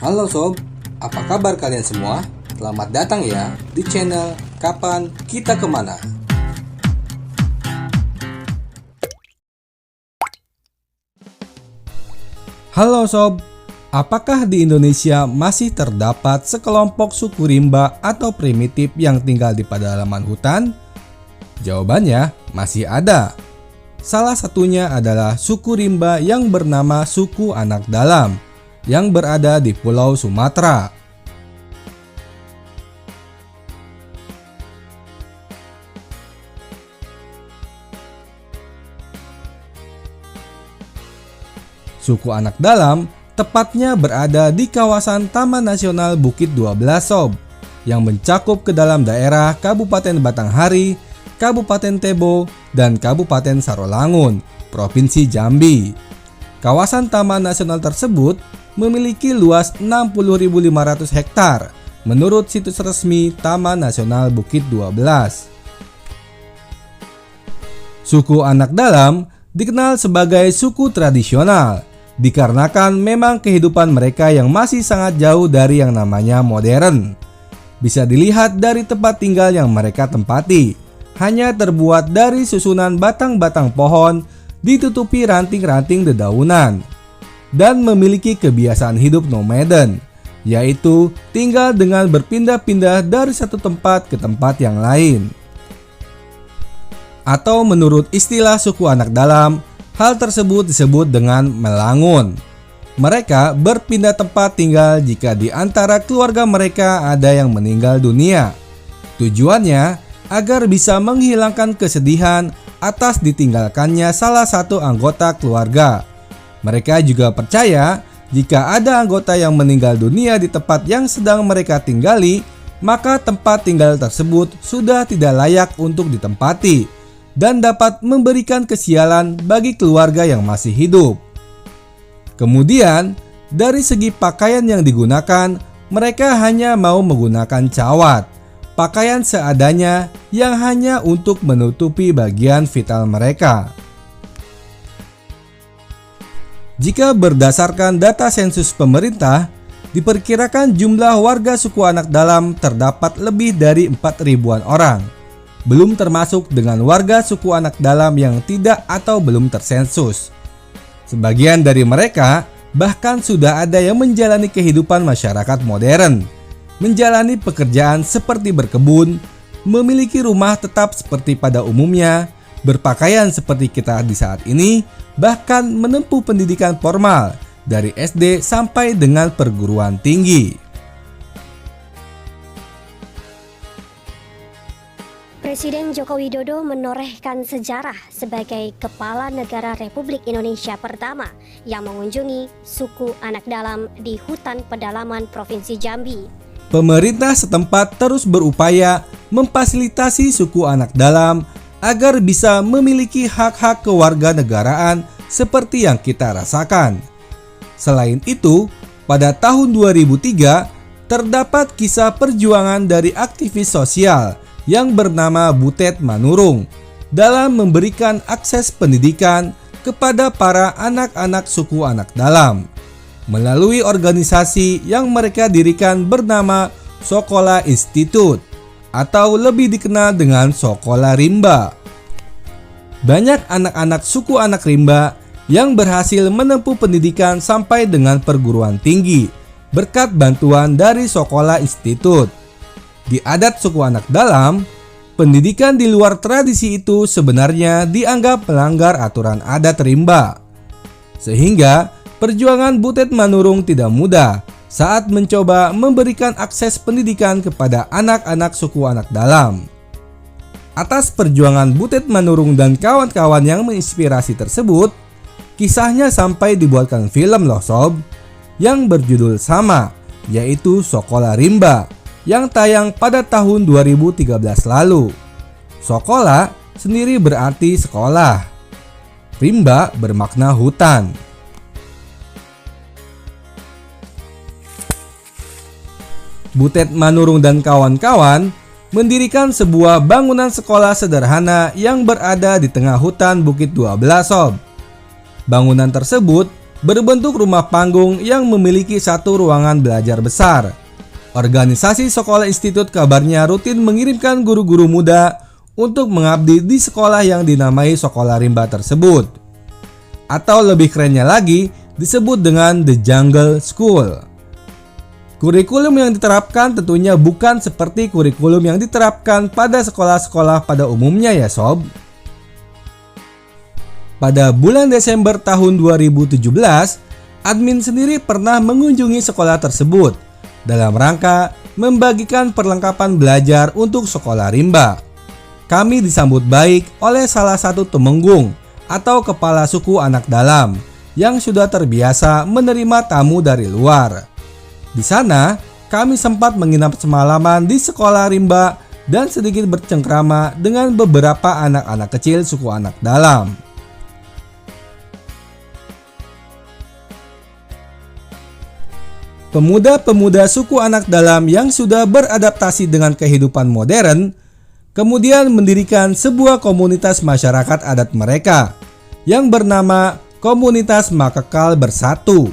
Halo sob, apa kabar kalian semua? Selamat datang ya di channel Kapan Kita Kemana. Halo sob, apakah di Indonesia masih terdapat sekelompok suku rimba atau primitif yang tinggal di pedalaman hutan? Jawabannya masih ada. Salah satunya adalah suku rimba yang bernama suku Anak Dalam yang berada di Pulau Sumatera. Suku Anak Dalam tepatnya berada di kawasan Taman Nasional Bukit 12 Sob, yang mencakup ke dalam daerah Kabupaten Batanghari, Kabupaten Tebo, dan Kabupaten Sarolangun, Provinsi Jambi. Kawasan Taman Nasional tersebut memiliki luas 60.500 hektar menurut situs resmi Taman Nasional Bukit 12. Suku Anak Dalam dikenal sebagai suku tradisional dikarenakan memang kehidupan mereka yang masih sangat jauh dari yang namanya modern. Bisa dilihat dari tempat tinggal yang mereka tempati, hanya terbuat dari susunan batang-batang pohon ditutupi ranting-ranting dedaunan, dan memiliki kebiasaan hidup nomaden, yaitu tinggal dengan berpindah-pindah dari satu tempat ke tempat yang lain. Atau menurut istilah suku Anak Dalam, hal tersebut disebut dengan melangun. Mereka berpindah tempat tinggal jika di antara keluarga mereka ada yang meninggal dunia. Tujuannya agar bisa menghilangkan kesedihan atas ditinggalkannya salah satu anggota keluarga. Mereka juga percaya jika ada anggota yang meninggal dunia di tempat yang sedang mereka tinggali, maka tempat tinggal tersebut sudah tidak layak untuk ditempati dan dapat memberikan kesialan bagi keluarga yang masih hidup. Kemudian, dari segi pakaian yang digunakan, mereka hanya mau menggunakan cawat, pakaian seadanya yang hanya untuk menutupi bagian vital mereka. Jika berdasarkan data sensus pemerintah, diperkirakan jumlah warga suku Anak Dalam terdapat lebih dari 4.000-an orang. Belum termasuk dengan warga suku Anak Dalam yang tidak atau belum tersensus. Sebagian dari mereka bahkan sudah ada yang menjalani kehidupan masyarakat modern, menjalani pekerjaan seperti berkebun, memiliki rumah tetap seperti pada umumnya, berpakaian seperti kita di saat ini, bahkan menempuh pendidikan formal dari SD sampai dengan perguruan tinggi. Presiden Joko Widodo menorehkan sejarah sebagai Kepala Negara Republik Indonesia pertama yang mengunjungi suku Anak Dalam di hutan pedalaman Provinsi Jambi. Pemerintah setempat terus berupaya memfasilitasi suku Anak Dalam agar bisa memiliki hak-hak kewarganegaraan seperti yang kita rasakan. Selain itu, pada tahun 2003 terdapat kisah perjuangan dari aktivis sosial yang bernama Butet Manurung dalam memberikan akses pendidikan kepada para anak-anak suku Anak Dalam melalui organisasi yang mereka dirikan bernama Sokola Institute atau lebih dikenal dengan Sokola Rimba. Banyak anak-anak suku Anak Rimba yang berhasil menempuh pendidikan sampai dengan perguruan tinggi berkat bantuan dari Sokola Institute. Di adat suku Anak Dalam, pendidikan di luar tradisi itu sebenarnya dianggap melanggar aturan adat rimba. Sehingga perjuangan Butet Manurung tidak mudah saat mencoba memberikan akses pendidikan kepada anak-anak suku Anak Dalam. Atas perjuangan Butet Manurung dan kawan-kawan yang menginspirasi tersebut, kisahnya sampai dibuatkan film loh sob, yang berjudul sama, yaitu Sokola Rimba, yang tayang pada tahun 2013 lalu. Sokola sendiri berarti sekolah. Rimba bermakna hutan. Butet Manurung dan kawan-kawan mendirikan sebuah bangunan sekolah sederhana yang berada di tengah hutan Bukit 12 Sob. Bangunan tersebut berbentuk rumah panggung yang memiliki satu ruangan belajar besar. Organisasi Sekolah Institut kabarnya rutin mengirimkan guru-guru muda untuk mengabdi di sekolah yang dinamai Sekolah Rimba tersebut. Atau lebih kerennya lagi, disebut dengan The Jungle School. Kurikulum yang diterapkan tentunya bukan seperti kurikulum yang diterapkan pada sekolah-sekolah pada umumnya ya sob. Pada bulan Desember tahun 2017, admin sendiri pernah mengunjungi sekolah tersebut dalam rangka membagikan perlengkapan belajar untuk sekolah rimba. Kami disambut baik oleh salah satu temenggung atau kepala suku anak dalam yang sudah terbiasa menerima tamu dari luar. Di sana, kami sempat menginap semalaman di sekolah rimba dan sedikit bercengkrama dengan beberapa anak-anak kecil suku anak dalam. Pemuda-pemuda suku anak dalam yang sudah beradaptasi dengan kehidupan modern, kemudian mendirikan sebuah komunitas masyarakat adat mereka yang bernama Komunitas Makakal Bersatu.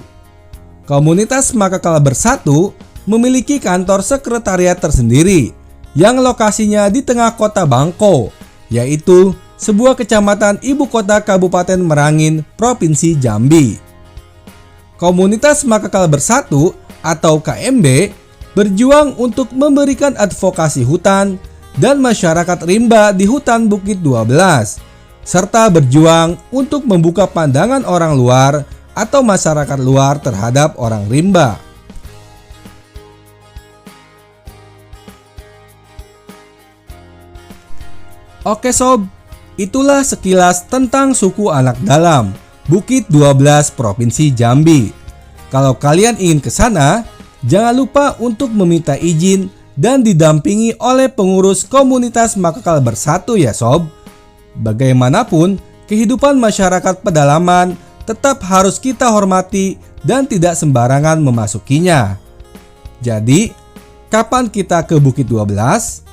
Komunitas Makakal Bersatu memiliki kantor sekretariat tersendiri yang lokasinya di tengah kota Bangko, yaitu sebuah kecamatan ibu kota Kabupaten Merangin, Provinsi Jambi. Komunitas Makakal Bersatu atau KMB berjuang untuk memberikan advokasi hutan dan masyarakat rimba di hutan Bukit 12, serta berjuang untuk membuka pandangan orang luar atau masyarakat luar terhadap orang rimba. Oke sob, itulah sekilas tentang suku anak dalam Bukit 12 Provinsi Jambi. Kalau kalian ingin ke sana, jangan lupa untuk meminta izin dan didampingi oleh pengurus komunitas Makakal Bersatu ya sob. Bagaimanapun, kehidupan masyarakat pedalaman tetap harus kita hormati dan tidak sembarangan memasukinya. Jadi, kapan kita ke Bukit 12?